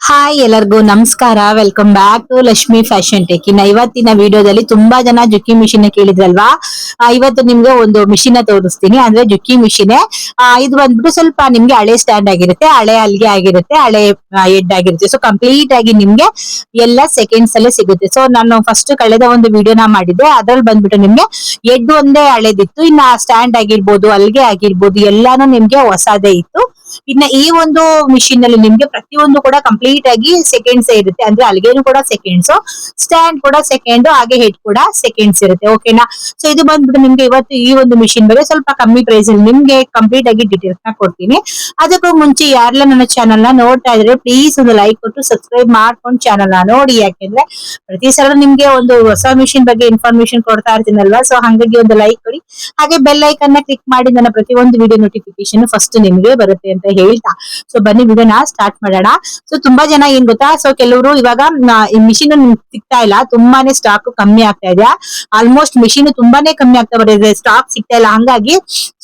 Hi ಎಲ್ಲರಿಗೂ ನಮಸ್ಕಾರ. Welcome back to Lakshmi fashion tech. ಇನ್ನ ಇವತ್ತಿನ ವಿಡಿಯೋದಲ್ಲಿ ತುಂಬಾ ಜನ ಜುಕ್ಕಿ ಮಿಷಿನ್ ಕೇಳಿದ್ರಲ್ವಾ. ಇವತ್ತು ನಿಮ್ಗೆ ಒಂದು ಮಿಷಿನ್ ತೋರಿಸ್ತೀನಿ. ಅಂದ್ರೆ ಜುಕ್ಕಿ ಮಿಷಿನ್ ಇದು ಬಂದ್ಬಿಟ್ಟು ಸ್ವಲ್ಪ ನಿಮ್ಗೆ ಹಳೆ ಸ್ಟ್ಯಾಂಡ್ ಆಗಿರುತ್ತೆ, ಹಳೆ ಹಲ್ಗೆ ಆಗಿರುತ್ತೆ, ಹಳೆ ಹೆಡ್ ಆಗಿರುತ್ತೆ. ಸೊ ಕಂಪ್ಲೀಟ್ ಆಗಿ ನಿಮ್ಗೆ ಎಲ್ಲ ಸೆಕೆಂಡ್ಸ್ ಅಲ್ಲೇ ಸಿಗುತ್ತೆ. ಸೊ ನಾನು ಫಸ್ಟ್ ಕಳೆದ ಒಂದು ವಿಡಿಯೋನ ಮಾಡಿದ್ದೆ, ಅದ್ರಲ್ಲಿ ಬಂದ್ಬಿಟ್ಟು ನಿಮ್ಗೆ ಹೆಡ್ ಒಂದೇ ಹಳೆದಿತ್ತು, ಇನ್ನ ಸ್ಟ್ಯಾಂಡ್ ಆಗಿರ್ಬೋದು, ಹಲ್ಗೆ ಆಗಿರ್ಬೋದು ಎಲ್ಲಾನು ನಿಮ್ಗೆ ಹೊಸದೇ ಇತ್ತು. ಇನ್ನ ಈ ಒಂದು ಮಿಷಿನ್ ಅಲ್ಲಿ ನಿಮ್ಗೆ ಪ್ರತಿಯೊಂದು ಕೂಡ ಕಂಪ್ಲೀಟ್ ಆಗಿ ಸೆಕೆಂಡ್ಸ್ ಇರುತ್ತೆ. ಅಂದ್ರೆ ಅಲ್ಗೇನು ಕೂಡ ಸೆಕೆಂಡ್ಸ್, ಸ್ಟ್ಯಾಂಡ್ ಕೂಡ ಸೆಕೆಂಡ್, ಹಾಗೆ ಹೆಡ್ ಕೂಡ ಸೆಕೆಂಡ್ಸ್ ಇರುತ್ತೆ. ಓಕೆನಾ. ಸೊ ಇದು ಬಂದ್ಬಿಟ್ಟು ನಿಮ್ಗೆ ಇವತ್ತು ಈ ಒಂದು ಮಿಷಿನ್ ಬಗ್ಗೆ ಸ್ವಲ್ಪ ಕಮ್ಮಿ ಪ್ರೈಸ್ ಅಲ್ಲಿ ನಿಮ್ಗೆ ಕಂಪ್ಲೀಟ್ ಆಗಿ ಡೀಟೇಲ್ಸ್ ನ ಕೊಡ್ತೀನಿ. ಅದಕ್ಕೂ ಮುಂಚೆ ಯಾರೆಲ್ಲ ನನ್ನ ಚಾನಲ್ ನ ನೋಡ್ತಾ ಇದ್ರೆ ಪ್ಲೀಸ್ ಒಂದು ಲೈಕ್ ಕೊಟ್ಟು ಸಬ್ಸ್ಕ್ರೈಬ್ ಮಾಡ್ಕೊಂಡು ಚಾನಲ್ ನ ನೋಡಿ. ಯಾಕೆಂದ್ರೆ ಪ್ರತಿ ಸಲ ನಿಮ್ಗೆ ಒಂದು ಹೊಸ ಮಿಷಿನ್ ಬಗ್ಗೆ ಇನ್ಫಾರ್ಮೇಶನ್ ಕೊಡ್ತಾ ಇರ್ತೀನಲ್ವಾ. ಸೊ ಹಾಗಾಗಿ ಒಂದು ಲೈಕ್ ಕೊಡಿ, ಹಾಗೆ ಬೆಲ್ ಐಕನ್ ನ ಕ್ಲಿಕ್ ಮಾಡಿ ನನ್ನ ಪ್ರತಿಯೊಂದು ವಿಡಿಯೋ ನೋಟಿಫಿಕೇಶನ್ ಫಸ್ಟ್ ನಿಮ್ಗೆ ಬರುತ್ತೆ ಅಂತ ಹೇಳ್ತಾ ಸೊ ಬನ್ನಿ ವಿಡಿಯೋನ ಸ್ಟಾರ್ಟ್ ಮಾಡೋಣ. ಸೊ ತುಂಬಾ ಜನ ಏನ್ ಗೊತ್ತಾ, ಸೊ ಕೆಲವರು ಇವಾಗ ಮಿಷಿನ್ ಸಿಗ್ತಾ ಇಲ್ಲ, ತುಂಬಾನೇ ಸ್ಟಾಕ್ ಕಮ್ಮಿ ಆಗ್ತಾ ಇದೆ. ಆಲ್ಮೋಸ್ಟ್ ಮಿಷಿನ್ ತುಂಬಾನೇ ಕಮ್ಮಿ ಆಗ್ತಾ ಬರುತ್ತೆ, ಸ್ಟಾಕ್ ಸಿಗ್ತಾ ಇಲ್ಲ. ಹಂಗಾಗಿ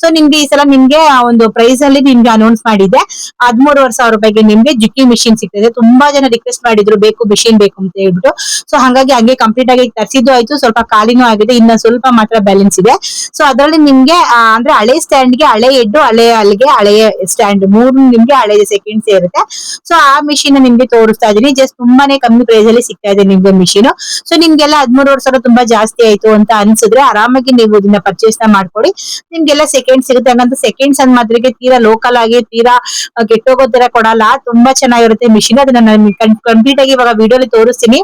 ಸೊ ನಿಮ್ಗೆ ಈ ಸಲ ನಿಮ್ಗೆ ಒಂದು ಪ್ರೈಸ್ ಅಲ್ಲಿ ನಿಮ್ಗೆ ಅನೌನ್ಸ್ ಮಾಡಿದೆ, 13,500 ರೂಪಾಯಿಗೆ ನಿಮ್ಗೆ ಜುಕ್ಕಿ ಮಿಷಿನ್ ಸಿಗ್ತದೆ. ತುಂಬಾ ಜನ ರಿಕ್ವೆಸ್ಟ್ ಮಾಡಿದ್ರು ಬೇಕು ಮಿಷಿನ್ ಬೇಕು ಅಂತ ಹೇಳ್ಬಿಟ್ಟು. ಸೊ ಹಂಗಾಗಿ ಹಂಗೆ ಕಂಪ್ಲೀಟ್ ಆಗಿ ತರಿಸಿದ್ದು ಆಯ್ತು, ಸ್ವಲ್ಪ ಖಾಲಿನೂ ಆಗಿದೆ, ಇನ್ನ ಸ್ವಲ್ಪ ಮಾತ್ರ ಬ್ಯಾಲೆನ್ಸ್ ಇದೆ. ಸೊ ಅದರಲ್ಲಿ ನಿಮ್ಗೆ ಅಂದ್ರೆ ಹಳೆ ಸ್ಟ್ಯಾಂಡ್ ಗೆ ಹಳೆ ಹೆಡ್, ಹಳೆ ಹಲ್ಗೆ, ಹಳೆ ಸ್ಟ್ಯಾಂಡ್ ಮೂರು ನಿಮ್ಗೆ ಹಳೆ ಸೆಕೆಂಡ್ಸ್ ಇರುತ್ತೆ. ಸೊ ಆ ಮಿಷಿನ್ ನಿಮ್ಗೆ ತೋರಿಸ್ತಾ ಇದೀನಿ. ಜಸ್ಟ್ ತುಂಬಾನೇ ಕಮ್ಮಿ ಪ್ರೈಸ್ ಅಲ್ಲಿ ಸಿಗ್ತಾ ಇದೆ ನಿಮ್ಗೆ ಮಿಷಿನ್. ಸೊ ನಿಮ್ಗೆಲ್ಲ 13,500 ತುಂಬಾ ಜಾಸ್ತಿ ಆಯ್ತು ಅಂತ ಅನ್ಸಿದ್ರೆ ಆರಾಮಾಗಿ ನೀವು ಇದನ್ನ ಪರ್ಚೇಸ್ ಮಾಡ್ಕೊಳ್ಳಿ. ನಿಮ್ಗೆಲ್ಲ ಸೆಕೆಂಡ್ಸ್ ಸಿಗುತ್ತೆ. ಹಂಗಂತ ಸೆಕೆಂಡ್ಸ್ ಅಂದ್ ಮಾತ್ರಕ್ಕೆ ತೀರಾ ಲೋಕಲ್ ಆಗಿ ತೀರಾ ಕೆಟ್ಟೋಗೋ ತರ ಕೊಡಲ್ಲ, ತುಂಬಾ ಚೆನ್ನಾಗಿರುತ್ತೆ ಮಿಷಿನ್. ಅದನ್ನ ನಾನು ಕಂಪ್ಲೀಟ್ ಆಗಿ ಇವಾಗ ವಿಡಿಯೋಲಿ ತೋರಿಸ್ತೀನಿ.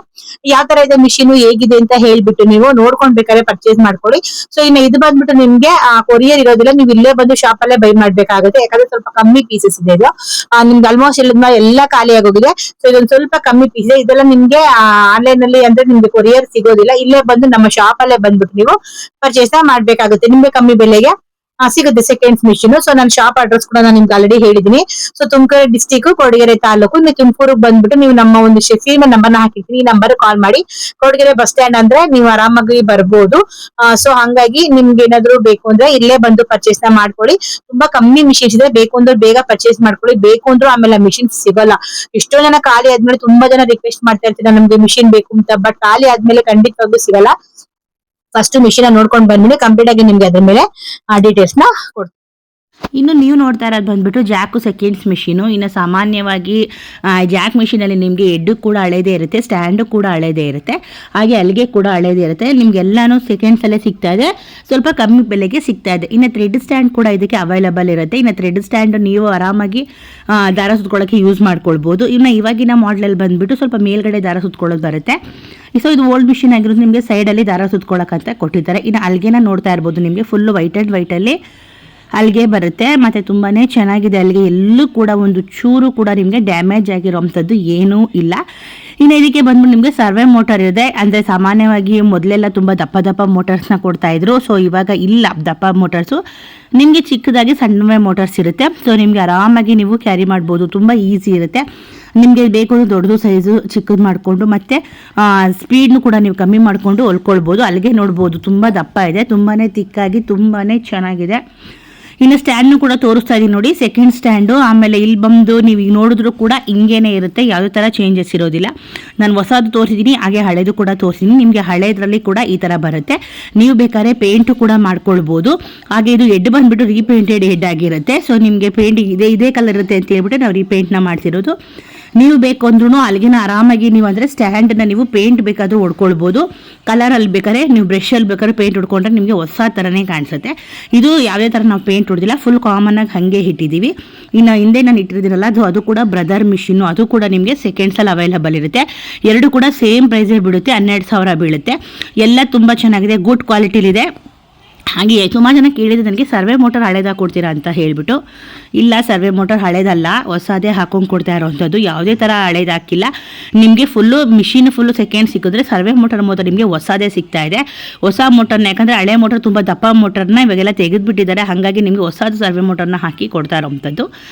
ಯಾವ ತರ ಇದೆ ಮಿಷಿನ್ ಹೇಗಿದೆ ಅಂತ ಹೇಳ್ಬಿಟ್ಟು ನೀವು ನೋಡ್ಕೊಂಡ್ ಬೇಕಾದ್ರೆ ಪರ್ಚೇಸ್ ಮಾಡ್ಕೊಳ್ಳಿ. ಸೊ ಇನ್ನು ಇದು ಬಂದ್ಬಿಟ್ಟು ನಿಮ್ಗೆ ಕೊರಿಯರ್ ಇರೋದಿಲ್ಲ, ನೀವು ಇಲ್ಲೇ ಬಂದು ಶಾಪ್ ಅಲ್ಲೇ ಬೈ ಮಾಡ್ಬೇಕಾಗುತ್ತೆ. ಯಾಕಂದ್ರೆ ಸ್ವಲ್ಪ ಕಮ್ಮಿ ಪೀಸಸ್ ಇದೆ ಇದು. ನಿಮ್ಗೆ ಆಲ್ಮೋಸ್ಟ್ ಎಲ್ಲ ಖಾಲಿ ಆಗೋಗಿದೆ. ಸೊ ಇದೊಂದು ಸ್ವಲ್ಪ ಕಮ್ಮಿ ಪೀಸ್ ಇದೆ. ಇದೆಲ್ಲ ನಿಮ್ಗೆ ಆನ್ಲೈನ್ ಅಲ್ಲಿ ಅಂದ್ರೆ ನಿಮ್ಗೆ ಕೊರಿಯರ್ ಸಿಗೋದಿಲ್ಲ, ಇಲ್ಲೇ ಬಂದು ನಮ್ಮ ಶಾಪ್ ಅಲ್ಲೇ ಬಂದ್ಬಿಟ್ಟು ನೀವು ಪರ್ಚೇಸ್ ಮಾಡ್ಬೇಕಾಗುತ್ತೆ. ನಿಮ್ಗೆ ಕಮ್ಮಿ ಬೆಲೆಗೆ ಸಿಗುತ್ತೆ ಸೆಕೆಂಡ್ಸ್ ಮಿಷಿನ್. ಸೊ ನಾನು ಶಾಪ್ ಅಡ್ರೆಸ್ ಕೂಡ ನಾನು ನಿಮ್ಗೆ ಆಲ್ರೆಡಿ ಹೇಳಿದೀನಿ. So Tumakuru district, Kodagere taluk. ನೀವು ತುಮಕೂರಿಗೆ ಬಂದ್ಬಿಟ್ಟು ನೀವು ನಮ್ಮ ಒಂದು ಶೆಫೀನ್ ನಂಬರ್ ನ ಹಾಕಿರ್ತೀನಿ, ಈ ನಂಬರ್ ಕಾಲ್ ಮಾಡಿ. ಕೊಡಗೆರೆ ಬಸ್ ಸ್ಟ್ಯಾಂಡ್ ಅಂದ್ರೆ ನೀವು ಆರಾಮಾಗಿ ಬರ್ಬೋದು. ಸೊ ಹಂಗಾಗಿ ನಿಮ್ಗೆ ಏನಾದ್ರು ಬೇಕು ಅಂದ್ರೆ ಇಲ್ಲೇ ಬಂದು ಪರ್ಚೇಸ್ ನ ಮಾಡ್ಕೊಳ್ಳಿ. ತುಂಬಾ ಕಮ್ಮಿ ಮಿಷಿನ್ಸ್ ಇದೆ, ಬೇಕು ಅಂದ್ರೆ ಬೇಗ ಪರ್ಚೇಸ್ ಮಾಡ್ಕೊಳ್ಳಿ. ಬೇಕು ಅಂದ್ರೂ ಆಮೇಲೆ ಮಿಷಿನ್ ಸಿಗಲ್ಲ. ಎಷ್ಟೋ ಜನ ಖಾಲಿ ಆದ್ಮೇಲೆ ತುಂಬಾ ಜನ ರಿಕ್ವೆಸ್ಟ್ ಮಾಡ್ತಾ ಇರ್ತೀರಾ ನಮ್ಗೆ ಮಿಷಿನ್ ಬೇಕು ಅಂತ, ಬಟ್ ಖಾಲಿ ಆದ್ಮೇಲೆ ಖಂಡಿತವಾಗ್ಲೂ ಸಿಗಲ್ಲ. ಫಸ್ಟ್ ಮಿಷಿನ್ ನೋಡ್ಕೊಂಡು ಬಂದ್ಮೇಲೆ ಕಂಪ್ಲೀಟ್ ಆಗಿ ನಿಮ್ಗೆ ಅದ್ರ ಮೇಲೆ ಡೀಟೇಲ್ಸ್ ನ ಕೊಡ್ತೀನಿ. ಇನ್ನು ನೀವು ನೋಡ್ತಾ ಇರೋದು ಬಂದ್ಬಿಟ್ಟು ಜಾಕು ಸೆಕೆಂಡ್ಸ್ ಮಿಷಿನು. ಇನ್ನು ಸಾಮಾನ್ಯವಾಗಿ ಜಾಕ್ ಮಿಷಿನಲ್ಲಿ ನಿಮಗೆ ಹೆಡ್ಡು ಕೂಡ ಹಳೇದೇ ಇರುತ್ತೆ, ಸ್ಟ್ಯಾಂಡು ಕೂಡ ಹಳೇದೇ ಇರುತ್ತೆ, ಹಾಗೆ ಅಲ್ಲಿಗೆ ಕೂಡ ಹಳೇದೇ ಇರುತ್ತೆ. ನಿಮಗೆಲ್ಲಾನು ಸೆಕೆಂಡ್ಸಲ್ಲೇ ಸಿಗ್ತಾ ಇದೆ, ಸ್ವಲ್ಪ ಕಮ್ಮಿ ಬೆಲೆಗೆ ಸಿಗ್ತಾ ಇದೆ. ಇನ್ನು ಥ್ರೆಡ್ ಸ್ಟ್ಯಾಂಡ್ ಕೂಡ ಇದಕ್ಕೆ ಅವೈಲಬಲ್ ಇರುತ್ತೆ. ಇನ್ನು ಥ್ರೆಡ್ ಸ್ಟ್ಯಾಂಡ್ ನೀವು ಆರಾಮಾಗಿ ದಾರ ಸುತ್ಕೊಳ್ಳೋಕ್ಕೆ ಯೂಸ್ ಮಾಡ್ಕೊಳ್ಬೋದು. ಇನ್ನು ಇವಾಗಿನ ಮಾಡಲಲ್ಲಿ ಬಂದ್ಬಿಟ್ಟು ಸ್ವಲ್ಪ ಮೇಲ್ಗಡೆ ದಾರ ಸುತ್ಕೊಳ್ಳೋದು ಬರುತ್ತೆ. ಸೊ ಇದು ಓಲ್ಡ್ ಮಿಷಿನ್ ಆಗಿರೋದು ನಿಮಗೆ ಸೈಡಲ್ಲಿ ದಾರ ಸುತ್ಕೊಳ್ಳೋಕ್ಕಂತ ಕೊಟ್ಟಿದ್ದಾರೆ. ಇನ್ನು ಅಲ್ಲಿಗೆನ ನೋಡ್ತಾ ಇರ್ಬೋದು, ನಿಮಗೆ ಫುಲ್ಲು ವೈಟಲ್ಲಿ ಅಲ್ಲಿಗೆ ಬರುತ್ತೆ. ಮತ್ತು ತುಂಬಾ ಚೆನ್ನಾಗಿದೆ ಅಲ್ಲಿಗೆ, ಎಲ್ಲೂ ಕೂಡ ಒಂದು ಚೂರು ಕೂಡ ನಿಮಗೆ ಡ್ಯಾಮೇಜ್ ಆಗಿರೋವಂಥದ್ದು ಏನೂ ಇಲ್ಲ. ಇನ್ನು ಇದಕ್ಕೆ ಬಂದ್ಬಿಟ್ಟು ನಿಮಗೆ ಸರ್ವೆ ಮೋಟರ್ ಇದೆ. ಅಂದರೆ ಸಾಮಾನ್ಯವಾಗಿ ಮೊದಲೆಲ್ಲ ತುಂಬ ದಪ್ಪ ಮೋಟರ್ಸ್ನ ಕೊಡ್ತಾಯಿದ್ರು. ಸೊ ಇವಾಗ ಇಲ್ಲ, ದಪ್ಪ ಮೋಟರ್ಸು ನಿಮಗೆ ಚಿಕ್ಕದಾಗಿ ಸಣ್ಣ ಮೋಟರ್ಸ್ ಇರುತ್ತೆ. ಸೊ ನಿಮಗೆ ಆರಾಮಾಗಿ ನೀವು ಕ್ಯಾರಿ ಮಾಡ್ಬೋದು, ತುಂಬ ಈಸಿ ಇರುತ್ತೆ. ನಿಮಗೆ ಬೇಕು ಅಂದ್ರೆ ದೊಡ್ಡದು ಸೈಜು ಚಿಕ್ಕದು ಮಾಡಿಕೊಂಡು ಮತ್ತು ಸ್ಪೀಡ್ನು ಕೂಡ ನೀವು ಕಮ್ಮಿ ಮಾಡಿಕೊಂಡು ಹೊಲ್ಕೊಳ್ಬೋದು. ಅಲ್ಲಿಗೆ ನೋಡ್ಬೋದು ತುಂಬ ದಪ್ಪ ಇದೆ, ತುಂಬಾ ತಿಕ್ಕಾಗಿ ತುಂಬಾ ಚೆನ್ನಾಗಿದೆ. ಇನ್ನು ಸ್ಟ್ಯಾಂಡ್ನು ಕೂಡ ತೋರಿಸ್ತಾ ಇದ್ದೀನಿ ನೋಡಿ, ಸೆಕೆಂಡ್ ಸ್ಟ್ಯಾಂಡು. ಆಮೇಲೆ ಇಲ್ಲಿ ಬಂದು ನೀವು ಈಗ ನೋಡಿದ್ರು ಕೂಡ ಹಿಂಗೇನೆ ಇರುತ್ತೆ, ಯಾವುದೇ ಥರ ಚೇಂಜಸ್ ಇರೋದಿಲ್ಲ. ನಾನು ಹೊಸದು ತೋರಿಸಿದ್ದೀನಿ, ಹಾಗೆ ಹಳೇದು ಕೂಡ ತೋರಿಸಿದ್ದೀನಿ. ನಿಮಗೆ ಹಳೇದ್ರಲ್ಲಿ ಕೂಡ ಈ ಥರ ಬರುತ್ತೆ. ನೀವು ಬೇಕಾದ್ರೆ ಪೇಂಟು ಕೂಡ ಮಾಡ್ಕೊಳ್ಬೋದು. ಹಾಗೆ ಇದು ಹೆಡ್ ಬಂದುಬಿಟ್ಟು ರೀಪೇಂಟೆಡ್ ಹೆಡ್ ಆಗಿರುತ್ತೆ. ಸೊ ನಿಮಗೆ ಪೇಂಟ್ ಇದೇ ಕಲರ್ ಇರುತ್ತೆ ಅಂತ ಹೇಳ್ಬಿಟ್ಟು ನಾವು ರೀಪೇಂಟ್ನ ಮಾಡ್ತಿರೋದು. ನೀವು ಬೇಕು ಅಂದ್ರೂ ಅಲ್ಲಿಗಿನ ಆರಾಮಾಗಿ ನೀವು ಅಂದರೆ ಸ್ಟ್ಯಾಂಡನ್ನ ನೀವು ಪೇಂಟ್ ಬೇಕಾದರೂ ಹೊಡ್ಕೊಳ್ಬೋದು. ಕಲರಲ್ಲಿ ಬೇಕಾದ್ರೆ ನೀವು ಬ್ರಷಲ್ಲಿ ಬೇಕಾದ್ರೆ ಪೇಂಟ್ ಹೊಡ್ಕೊಂಡ್ರೆ ನಿಮಗೆ ಹೊಸ ಥರನೇ ಕಾಣಿಸುತ್ತೆ. ಇದು ಯಾವುದೇ ಥರ ನಾವು ಪೇಂಟ್ ಹೊಡೆದಿಲ್ಲ, ಫುಲ್ ಕಾಮನ್ನಾಗಿ ಹಾಗೆ ಇಟ್ಟಿದ್ದೀವಿ. ಇನ್ನು ಹಿಂದೆ ನಾನು ಇಟ್ಟಿದ್ದೀನಲ್ಲ ಅದು ಕೂಡ ಬ್ರದರ್ ಮಿಷಿನ್ನು, ಅದು ಕೂಡ ನಿಮಗೆ ಸೆಕೆಂಡ್ಸಲ್ಲಿ ಅವೈಲಬಲ್ ಇರುತ್ತೆ. ಎರಡು ಕೂಡ ಸೇಮ್ ಪ್ರೈಸೇ ಬೀಳುತ್ತೆ, 12,000 ಬೀಳುತ್ತೆ. ಎಲ್ಲ ತುಂಬ ಚೆನ್ನಾಗಿದೆ, ಗುಡ್ ಕ್ವಾಲಿಟಿಲಿದೆ. ಹಾಗೆ ಸುಮಾರು ಜನ ಕೇಳಿದ್ರೆ ನನಗೆ ಸರ್ವೆ ಮೋಟರ್ ಹಳೇದಾಗಿ ಕೊಡ್ತೀರಾ ಅಂತ ಹೇಳಿಬಿಟ್ಟು. ಇಲ್ಲ, ಸರ್ವೆ ಮೋಟರ್ ಹಳೇದಲ್ಲ, ಹೊಸದೇ ಹಾಕೊಂಡು ಕೊಡ್ತಾ ಇರೋವಂಥದ್ದು. ಯಾವುದೇ ಥರ ಹಳೇದು ಹಾಕಿಲ್ಲ. ನಿಮಗೆ ಮಿಷಿನ್ ಫುಲ್ಲು ಸೆಕೆಂಡ್ ಸಿಕ್ಕಿದ್ರೆ ಸರ್ವೆ ಮೋಟರ್ ನಿಮಗೆ ಹೊಸದೇ ಸಿಗ್ತಾ ಇದೆ. ಹೊಸ ಮೋಟರ್ನ, ಯಾಕಂದರೆ ಹಳೆ ಮೋಟರ್ ತುಂಬ ದಪ್ಪ ಮೋಟರ್ನ ಇವಾಗೆಲ್ಲ ತೆಗೆದುಬಿಟ್ಟಿದ್ದಾರೆ. ಹಾಗಾಗಿ ನಿಮಗೆ ಹೊಸದು ಸರ್ವೆ ಮೋಟರ್ನ ಹಾಕಿ ಕೊಡ್ತಾ ಇರೋವಂಥದ್ದು.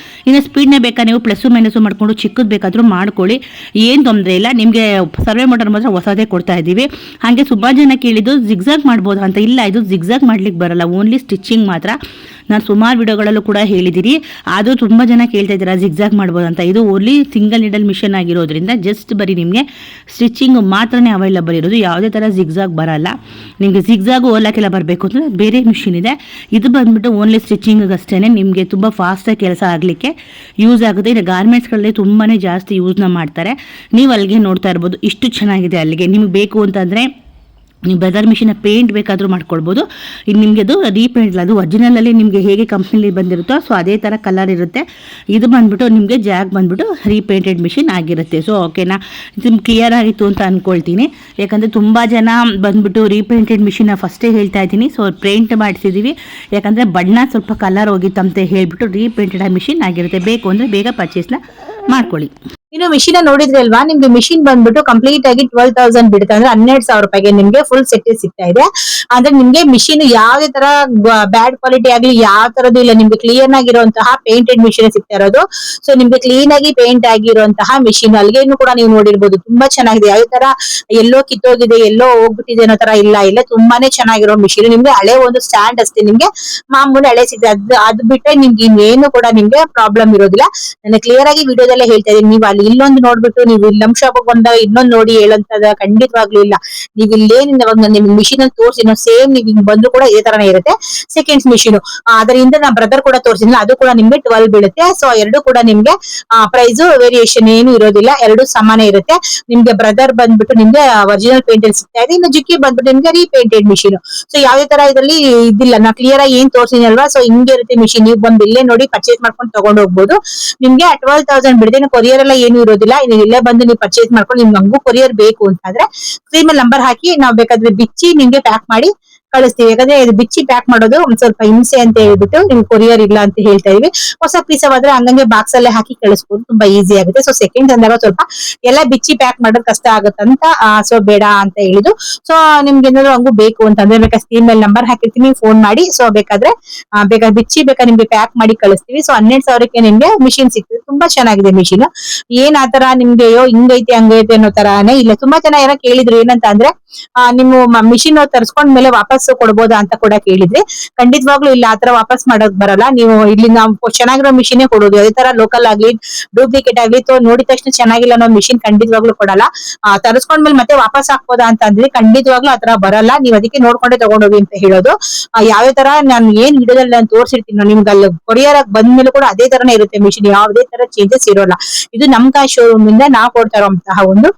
ಇನ್ನು ಸ್ಪೀಡ್ನೇ ಬೇಕಾ ನೀವು ಪ್ಲಸ್ಸು ಮೈನಸ್ಸು ಮಾಡಿಕೊಂಡು ಚಿಕ್ಕದು ಬೇಕಾದರೂ ಮಾಡ್ಕೊಳ್ಳಿ, ಏನು ತೊಂದರೆ ಇಲ್ಲ. ನಿಮಗೆ ಸರ್ವೆ ಮೋಟರ್ ಮಾತ್ರ ಹೊಸದೇ ಕೊಡ್ತಾ ಇದ್ದೀವಿ. ಹಾಗೆ ಸುಮಾರು ಜನ ಕೇಳಿದ್ದು ಜಿಗ್ಜಾಗ್ ಮಾಡ್ಬೋದು ಅಂತ. ಇಲ್ಲ, ಇದು ಜಿಗ್ಜಾಗ್ ಮಾಡಲಿಕ್ಕೆ ಬರಲ್ಲ, ಓನ್ಲಿ ಸ್ಟಿಚಿಂಗ್ ಮಾತ್ರ. ನಾನು ಸುಮಾರು ವಿಡಿಯೋಗಳಲ್ಲೂ ಕೂಡ ಹೇಳಿದ್ದೀರಿ. ಅದು ತುಂಬ ಜನ ಕೇಳ್ತಾ ಇದ್ದೀರಾ ಜಿಗ್ಜಾಗ್ ಮಾಡ್ಬೋದು ಅಂತ. ಇದು ಓನ್ಲಿ ಸಿಂಗಲ್ ನೀಡಲ್ ಮಿಷನ್ ಆಗಿರೋದ್ರಿಂದ ಜಸ್ಟ್ ಬರೀ ನಿಮಗೆ ಸ್ಟಿಚಿಂಗ್ ಮಾತ್ರನೇ ಅವೈಲಬಲ್ ಇರೋದು. ಯಾವುದೇ ಥರ ಜಿಗ್ಜಾಗ್ ಬರಲ್ಲ. ನಿಮಗೆ ಜಿಗ್ಜಾಗು ಓಲಾಕೆಲ್ಲ ಬರಬೇಕು ಅಂದರೆ ಬೇರೆ ಮಿಷಿನ್ ಇದೆ. ಇದು ಬಂದುಬಿಟ್ಟು ಓನ್ಲಿ ಸ್ಟಿಚಿಂಗ್ ಅಷ್ಟೇ. ನಿಮಗೆ ತುಂಬ ಫಾಸ್ಟಾಗಿ ಕೆಲಸ ಆಗಲಿಕ್ಕೆ ಯೂಸ್ ಆಗುತ್ತೆ. ಇನ್ನು ಗಾರ್ಮೆಂಟ್ಸ್ಗಳಲ್ಲಿ ತುಂಬಾ ಜಾಸ್ತಿ ಯೂಸ್ನ ಮಾಡ್ತಾರೆ. ನೀವು ಅಲ್ಲಿಗೆ ನೋಡ್ತಾ ಇರ್ಬೋದು ಇಷ್ಟು ಚೆನ್ನಾಗಿದೆ. ಅಲ್ಲಿಗೆ ನಿಮ್ಗೆ ಬೇಕು ಅಂತಂದರೆ ನೀವು ಬ್ರದರ್ ಮಿಷಿನ ಪೇಂಟ್ ಬೇಕಾದರೂ ಮಾಡ್ಕೊಳ್ಬೋದು. ಇನ್ನು ನಿಮಗೆ ಅದು ರೀಪೇಂಟ್ ಇಲ್ಲ, ಅದು ಒರಿಜಿನಲಲ್ಲಿ ನಿಮಗೆ ಹೇಗೆ ಕಂಪ್ನಿಲಿ ಬಂದಿರುತ್ತೋ ಸೊ ಅದೇ ಥರ ಕಲರ್ ಇರುತ್ತೆ. ಇದು ಬಂದುಬಿಟ್ಟು ನಿಮಗೆ ಜಾಗ್ ಬಂದುಬಿಟ್ಟು ರೀಪೇಂಟೆಡ್ ಮಿಷಿನ್ ಆಗಿರುತ್ತೆ. ಸೊ ಓಕೆನಾ, ಇದು ಕ್ಲಿಯರ್ ಆಗಿತ್ತು ಅಂತ ಅಂದ್ಕೊಳ್ತೀನಿ. ಯಾಕಂದರೆ ತುಂಬ ಜನ ಬಂದುಬಿಟ್ಟು ರೀಪೇಂಟೆಡ್ ಮಿಷಿನ ಫಸ್ಟೇ ಹೇಳ್ತಾ ಇದ್ದೀನಿ. ಸೊ ಪೇಂಟ್ ಮಾಡಿಸಿದ್ದೀವಿ, ಯಾಕಂದರೆ ಬಣ್ಣ ಸ್ವಲ್ಪ ಕಲರ್ ಹೋಗಿತ್ತಂತ ಹೇಳಿಬಿಟ್ಟು ರೀಪೇಂಟೆಡ್ ಮಿಷಿನ್ ಆಗಿರುತ್ತೆ. ಬೇಕು ಅಂದರೆ ಬೇಗ ಪರ್ಚೇಸ್ನ ಮಾಡ್ಕೊಳ್ಳಿ. ಇನ್ನು ಮಿಷಿನ್ ನೋಡಿದ್ರಿ ಅಲ್ವಾ, ನಿಮ್ಗೆ ಮಿಷಿನ್ ಬಂದ್ಬಿಟ್ಟು ಕಂಪ್ಲೀಟ್ ಆಗಿ 12,000 ಬಿಡುತ್ತೆ. ಅಂದ್ರೆ 12,000 ರೂಪಾಯಿಗೆ ನಿಮ್ಗೆ ಫುಲ್ ಸೆಟ್ ಸಿಗ್ತಾ ಇದೆ. ಅಂದ್ರೆ ನಿಮ್ಗೆ ಮಿಷಿನ್ ಯಾವ್ದೇ ತರ ಬ್ಯಾಡ್ ಕ್ವಾಲಿಟಿ ಆಗ್ಲಿ ಯಾವ ತರದ್ದು ಇಲ್ಲ, ನಿಮ್ಗೆ ಕ್ಲೀನ್ ಆಗಿರುವಂತಹ ಪೇಂಟೆಡ್ ಮಿಷಿನ್ ಸಿಗ್ತಾ ಇರೋದು. ಸೊ ನಿಮ್ಗೆ ಕ್ಲೀನ್ ಆಗಿ ಪೇಂಟ್ ಆಗಿರುವಂತಹ ಮಿಷಿನ್ ಅಲ್ಲಿಗೆನು ಕೂಡ ನೀವು ನೋಡಿರ್ಬೋದು. ತುಂಬಾ ಚೆನ್ನಾಗಿದೆ. ಯಾವ ತರ ಎಲ್ಲೋ ಕಿತ್ತೋಗಿದೆ ಎಲ್ಲೋ ಹೋಗ್ಬಿಟ್ಟಿದೆ ಅನ್ನೋ ತರ ಇಲ್ಲ ತುಂಬಾನೇ ಚೆನ್ನಾಗಿರೋ ಮಿಷಿನ್. ನಿಮ್ಗೆ ಹಳೆ ಒಂದು ಸ್ಟ್ಯಾಂಡ್ ಅಷ್ಟೇ ನಿಮ್ಗೆ ಮಾಮೂಲಿ ಹಳೆ ಸಿಗ್ತದೆ. ಅದು ಬಿಟ್ಟರೆ ನಿಮ್ಗೆ ಇನ್ನೇನು ಕೂಡ ನಿಮ್ಗೆ ಪ್ರಾಬ್ಲಮ್ ಇರೋದಿಲ್ಲ. ನಾನು ಕ್ಲಿಯರ್ ಆಗಿ ವಿಡಿಯೋದಲ್ಲೇ ಹೇಳ್ತಾ ಇದ್ದೀನಿ. ನೀವು ಅಲ್ಲಿ ಇಲ್ಲೊಂದು ನೋಡ್ಬಿಟ್ಟು ನೀವು ಇಲ್ಲಿ ನಮ್ ಶಾಪ್ ಬಂದಾಗ ಇನ್ನೊಂದು ನೋಡಿ ಹೇಳಂತದ ಖಂಡಿತವಾಗ್ಲೂ ಇಲ್ಲ. ನೀವು ಇಲ್ಲೇನಿಂದ ನಿಮ್ಗೆ ಮಿಷಿನ್ ಅಲ್ಲಿ ತೋರಿಸಿ ಸೇಮ್ ನೀವು ಹಿಂಗ್ ಬಂದು ಕೂಡ ಇದೇ ತರನೇ ಇರುತ್ತೆ. ಸೆಕೆಂಡ್ಸ್ ಮಿಷಿನ್ ಅದರಿಂದ ನಾ ಬ್ರದರ್ ಕೂಡ ತೋರಿಸಿದ್ನಲ್ಲ, ಅದು ಕೂಡ ನಿಮ್ಗೆ 12 ಬೀಳುತ್ತೆ. ಸೊ ಎರಡು ಕೂಡ ನಿಮ್ಗೆ ಪ್ರೈಸ್ ವೇರಿಯೇಷನ್ ಏನು ಇರೋದಿಲ್ಲ, ಎರಡು ಸಮಾನ ಇರುತ್ತೆ. ನಿಮ್ಗೆ ಬ್ರದರ್ ಬಂದ್ಬಿಟ್ಟು ನಿಮ್ಗೆ ಒರಿಜಿನಲ್ ಪೇಂಟ್ ಅಲ್ಲಿ ಸಿಗ್ತಾ ಇದೆ. ಇನ್ನು ಜುಕ್ಕಿ ಬಂದ್ಬಿಟ್ಟು ನಿಮ್ಗೆ ರೀಪೇಂಟೆಡ್ ಮಿಷಿನ್. ಸೊ ಯಾವ್ದೇ ತರ ಇದರಲ್ಲಿ ಇದಿಲ್ಲ, ನಾ ಕ್ಲಿಯರ್ ಆಗಿ ಏನ್ ತೋರಿಸಿನಲ್ವಾ ಸೊ ಹಿಂಗೆ ಇರುತ್ತೆ ಮಿಷಿನ್. ನೀವು ಬಂದು ಇಲ್ಲೇ ನೋಡಿ ಪರ್ಚೇಸ್ ಮಾಡ್ಕೊಂಡು ತಗೊಂಡು ಹೋಗ್ಬೋದು. ನಿಮ್ಗೆ 12,000 ಬಿಡುತ್ತೆ. ಇನ್ನು ಕೊರಿಯರ್ ಎಲ್ಲ ಏನು ಇರೋದಿಲ್ಲ. ನೀವು ಇಲ್ಲೇ ಬಂದು ನೀವು ಪರ್ಚೇಸ್ ಮಾಡ್ಕೊಂಡು ನಿಮ್ಗೆ ಹಂಗೂ ಕೊರಿಯರ್ ಬೇಕು ಅಂತಂದ್ರೆ ಸ್ಕ್ರೀನ್ ಮೇಲೆ ನಂಬರ್ ಹಾಕಿ ನಾವು ಬೇಕಾದ್ರೆ ಬಿಚ್ಚಿ ನಿಮ್ಗೆ ಪ್ಯಾಕ್ ಮಾಡಿ ಕಳಿಸ್ತೀವಿ. ಯಾಕಂದ್ರೆ ಇದು ಬಿಚ್ಚಿ ಪ್ಯಾಕ್ ಮಾಡೋದು ಒಂದ್ ಸ್ವಲ್ಪ ಹಿಂಸೆ ಅಂತ ಹೇಳ್ಬಿಟ್ಟು ನಿಮ್ಗೆ ಕೊರಿಯರ್ ಇಲ್ಲ ಅಂತ ಹೇಳ್ತಾ ಇದೀವಿ. ಹೊಸ ಪೀಸವಾದ್ರೆ ಹಂಗಂಗೆ ಬಾಕ್ಸ್ ಅಲ್ಲೇ ಹಾಕಿ ಕಳಿಸ್ಬೋದು, ತುಂಬಾ ಈಸಿ ಆಗುತ್ತೆ. ಸೊ ಸೆಕೆಂಡ್ ಅಂದಾಗ ಸ್ವಲ್ಪ ಎಲ್ಲ ಬಿಚ್ಚಿ ಪ್ಯಾಕ್ ಮಾಡೋದು ಕಷ್ಟ ಆಗುತ್ತಂತ ಸೊ ಬೇಡ ಅಂತ ಹೇಳಿದ್ರು. ಸೊ ನಿಮ್ಗೆ ಏನಾದ್ರು ಹಂಗೂ ಬೇಕು ಅಂತಂದ್ರೆ ಬೇಕಾದ್ರೆ ಸ್ಕ್ರೀನ್ ಮೇಲೆ ನಂಬರ್ ಹಾಕಿರ್ತೀನಿ, ಫೋನ್ ಮಾಡಿ. ಸೊ ಬೇಕಾದ್ರೆ ಬಿಚ್ಚಿ ನಿಮ್ಗೆ ಪ್ಯಾಕ್ ಮಾಡಿ ಕಳಿಸ್ತೀವಿ. ಸೊ 12,000ಕ್ಕೆ ನಿಮ್ಗೆ ಮಿಷಿನ್ ಸಿಗ್ತದೆ. ತುಂಬಾ ಚೆನ್ನಾಗಿದೆ ಮಿಷಿನ್. ಏನ್ ಆತರ ನಿಮ್ಗೆ ಅಯ್ಯೋ ಹಿಂಗೈತೆ ಹಂಗೈತೆ ಅನ್ನೋ ತರಾನೇ ಇಲ್ಲ. ತುಂಬಾ ಜನ ಏನೋ ಕೇಳಿದ್ರು ಏನಂತ ಅಂದ್ರೆ ನಿಮ್ಮ ಮಿಷಿನ್ ತರಿಸ್ಕೊಂಡ್ಮೇಲೆ ವಾಪಸ್ ಕೊಡ್ಬೋದಾ ಅಂತ ಕೂಡ ಕೇಳಿದ್ರಿ. ಖಂಡಿತವಾಗ್ಲೂ ಇಲ್ಲ, ಆತರ ವಾಪಸ್ ಮಾಡೋಕ್ ಬರಲ್ಲ. ನೀವು ಇಲ್ಲಿ ನಾವು ಚೆನ್ನಾಗಿರೋ ಮಿಷಿನ್ ಕೊಡೋದು. ಅದೇ ತರ ಲೋಕಲ್ ಆಗ್ಲಿ ಡೂಪ್ಲಿಕೇಟ್ ಆಗ್ಲಿ ನೋಡಿದ ತಕ್ಷಣ ಚೆನ್ನಾಗಿಲ್ಲ ಅನ್ನೋ ಮಿಷಿನ್ ಖಂಡಿತವಾಗ್ಲೂ ಕೊಡಲ್ಲ. ತರಿಸ್ಕೊಂಡ್ಮೇಲೆ ಮತ್ತೆ ವಾಪಸ್ ಹಾಕ್ಬೋದಾ ಅಂತ ಅಂದ್ರೆ ಖಂಡಿತವಾಗ್ಲೂ ಆತರ ಬರಲ್ಲ. ನೀವ್ ಅದಕ್ಕೆ ನೋಡ್ಕೊಂಡೆ ತಗೊಂಡೋಗಿ ಅಂತ ಹೇಳೋದು. ಯಾವ ತರ ನಾನು ಏನ್ ವಿಡಿಯೋದಲ್ಲಿ ನಾನು ತೋರಿಸಿರ್ತೀನಿ ನಿಮ್ಗೆ ಅಲ್ಲಿ ಕೊರಿಯರ್ ಬಂದ್ಮೇಲೆ ಕೂಡ ಅದೇ ತರನೇ ಇರುತ್ತೆ ಮಿಷಿನ್. ಯಾವುದೇ ತರ ಚೇಂಜಸ್ ಇರೋಲ್ಲ. ಇದು ನಮ್ ಶೋರೂಮ್ ಇಂದ ನಾವು ಕೊಡ್ತಾ ಇರುವಂತಹ ಒಂದು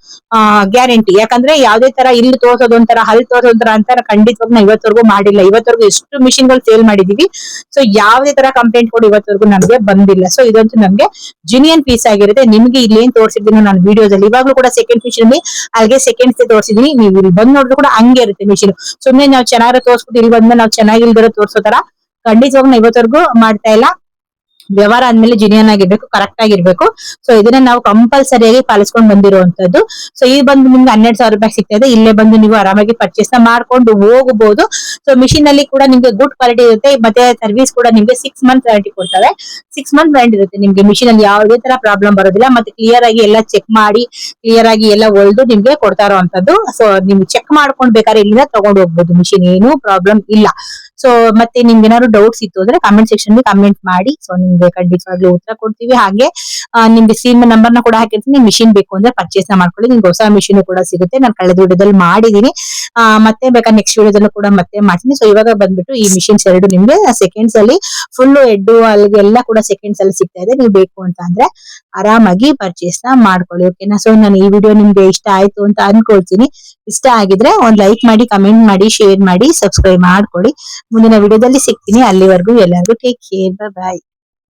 ಗ್ಯಾರಂಟಿ. ಯಾಕಂದ್ರೆ ಯಾವ್ದೇ ತರ ಇಲ್ಲಿ ತೋರ್ಸೋದು ಒಂಥರ ಅಲ್ಲಿ ತೋರ್ಸೋದು ಒಂಥರ ಅಂತ ಖಂಡಿತವಾಗ್ಲೂ ಇವತ್ತವರೆಗೂ ಮಾಡಿಲ್ಲ. ಇವತ್ತವರೆಗೂ ಎಷ್ಟು ಮಿಷಿನ್ ಗಳು ಸೇಲ್ ಮಾಡಿದೀವಿ. ಸೊ ಯಾವುದೇ ತರ ಕಂಪ್ಲೇಂಟ್ ಕೂಡ ಇವತ್ತವರೆಗೂ ನಮ್ಗೆ ಬಂದಿಲ್ಲ. ಸೊ ಇದಂತೂ ನಮ್ಗೆ ಜಿನಿಯನ್ ಪೀಸ್ ಆಗಿರುತ್ತೆ. ನಿಮ್ಗೆ ಇಲ್ಲಿ ಏನ್ ತೋರಿಸಿದ್ದೀನಿ ನಾನು ವಿಡಿಯೋದಲ್ಲಿ ಇವಾಗ್ಲೂ ಕೂಡ ಸೆಕೆಂಡ್ ಮಿಷಿನ್ ಅಲ್ಲಿ ಅಲ್ಲಿಗೆ ಸೆಕೆಂಡ್ಸ್ ತೋರಿಸಿದೀನಿ. ನೀವು ಇಲ್ಲಿ ಬಂದ್ ನೋಡಿದ್ರು ಕೂಡ ಹಂಗೆ ಇರುತ್ತೆ ಮಿಷಿನ್. ಸುಮ್ನೆ ನಾವು ಚೆನ್ನಾಗಿರೋ ತೋರಿಸ್ಬಿಟ್ಟು ಇಲ್ಲಿ ಬಂದ್ಮೇಲೆ ನಾವು ಚೆನ್ನಾಗಿಲ್ದಿರೋ ತೋರ್ಸೋ ತರ ಖಂಡಿತವಾಗ್ಲೂ ಇವತ್ತವರೆಗೂ ಮಾಡ್ತಾ ಇಲ್ಲ. ವ್ಯವಹಾರ ಆದ್ಮೇಲೆ ಜಿನಿಯನ್ ಆಗಿರ್ಬೇಕು, ಕರೆಕ್ಟ್ ಆಗಿರ್ಬೇಕು. ಸೊ ಇದನ್ನ ನಾವು ಕಂಪಲ್ಸರಿಯಾಗಿ ಪಾಲಿಸ್ಕೊಂಡು ಬಂದಿರುವಂತದ್ದು. ಸೊ ಈ ಬಂದು ನಿಮ್ಗೆ 12,000 ರೂಪಾಯಿ ಸಿಗ್ತಾ ಇದೆ. ಇಲ್ಲೇ ಬಂದು ನೀವು ಆರಾಮಾಗಿ ಪರ್ಚೇಸ್ ಮಾಡ್ಕೊಂಡು ಹೋಗಬಹುದು. ಸೊ ಮಿಷಿನ್ ಅಲ್ಲಿ ಕೂಡ ನಿಮ್ಗೆ ಗುಡ್ ಕ್ವಾಲಿಟಿ ಇರುತ್ತೆ. ಮತ್ತೆ ಸರ್ವಿಸ್ ಕೂಡ ನಿಮ್ಗೆ 6 ಮಂತ್ ವ್ಯಾರಂಟಿ ಕೊಡ್ತಾರೆ. 6 ಮಂತ್ ವ್ಯಾರಂಟಿ ಇರುತ್ತೆ ನಿಮ್ಗೆ. ಮಿಷಿನ್ ಅಲ್ಲಿ ಯಾವುದೇ ತರ ಪ್ರಾಬ್ಲಮ್ ಬರೋದಿಲ್ಲ. ಮತ್ತೆ ಕ್ಲಿಯರ್ ಆಗಿ ಎಲ್ಲ ಚೆಕ್ ಮಾಡಿ ಕ್ಲಿಯರ್ ಆಗಿ ಎಲ್ಲ ಹೊಲ್ದು ನಿಮ್ಗೆ ಕೊಡ್ತಾ ಇರುವಂತದ್ದು. ಸೊ ನೀವು ಚೆಕ್ ಮಾಡ್ಕೊಂಡು ಬೇಕಾದ್ರೆ ಇಲ್ಲಿಂದ ತಗೊಂಡು ಹೋಗ್ಬೋದು. ಮಿಷಿನ್ ಏನು ಪ್ರಾಬ್ಲಮ್ ಇಲ್ಲ. ಸೊ ಮತ್ತೆ ನಿಮ್ಗೆ ಏನಾದ್ರು ಡೌಟ್ಸ್ ಇತ್ತು ಅಂದ್ರೆ ಕಮೆಂಟ್ ಸೆಕ್ಷನ್ ಕಮೆಂಟ್ ಮಾಡಿ. ಸೊ ನಿಮ್ಗೆ ಖಂಡಿತವಾಗ್ಲೂ ಉತ್ತರ ಕೊಡ್ತೀವಿ. ಹಾಗೆ ನಿಮ್ಗೆ ಸ್ಕ್ರೀನ್ ನಂಬರ್ ನ ಕೂಡ ಹಾಕಿರ್ತೀನಿ. ಮಿಷಿನ್ ಬೇಕು ಅಂದ್ರೆ ಪರ್ಚೇಸ್ ಮಾಡ್ಕೊಳ್ಳಿ. ನಿಮ್ಗೆ ಹೊಸ ಮಿಷಿನ್ ಕೂಡ ಸಿಗುತ್ತೆ. ನಾನು ಕಳೆದ ವಿಡಿಯೋದಲ್ಲಿ ಮಾಡಿದೀನಿ. ಮತ್ತೆ ಬೇಕಾದ್ರೆ ನೆಕ್ಸ್ಟ್ ವಿಡಿಯೋದಲ್ಲೂ ಕೂಡ ಮತ್ತೆ ಮಾಡ್ತೀನಿ. ಸೊ ಇವಾಗ ಬಂದ್ಬಿಟ್ಟು ಈ ಮಿಷಿನ್ಸ್ ಎರಡು ನಿಮ್ಗೆ ಸೆಕೆಂಡ್ಸ್ ಅಲ್ಲಿ ಫುಲ್ ಹೆಡ್ ಅಲ್ಲಿಗೆಲ್ಲ ಕೂಡ ಸೆಕೆಂಡ್ಸ್ ಅಲ್ಲಿ ಸಿಗ್ತಾ ಇದೆ. ನೀವು ಬೇಕು ಅಂತ ಅಂದ್ರೆ ಆರಾಮಾಗಿ ಪರ್ಚೇಸ್ ಮಾಡ್ಕೊಳ್ಳಿ. ಓಕೆನಾ. ಸೊ ನಾನು ಈ ವಿಡಿಯೋ ನಿಮ್ಗೆ ಇಷ್ಟ ಆಯ್ತು ಅಂತ ಅನ್ಕೊಳ್ತೀನಿ. ಇಷ್ಟ ಆಗಿದ್ರೆ ಒಂದ್ ಲೈಕ್ ಮಾಡಿ, ಕಮೆಂಟ್ ಮಾಡಿ, ಶೇರ್ ಮಾಡಿ, ಸಬ್ಸ್ಕ್ರೈಬ್ ಮಾಡ್ಕೊಳ್ಳಿ. ಮುಂದಿನ ವಿಡಿಯೋದಲ್ಲಿ ಸಿಗ್ತೀನಿ. ಅಲ್ಲಿವರೆಗೂ ಎಲ್ಲರಿಗೂ ಟೇಕ್ ಕೇರ್, ಬಾಯ್.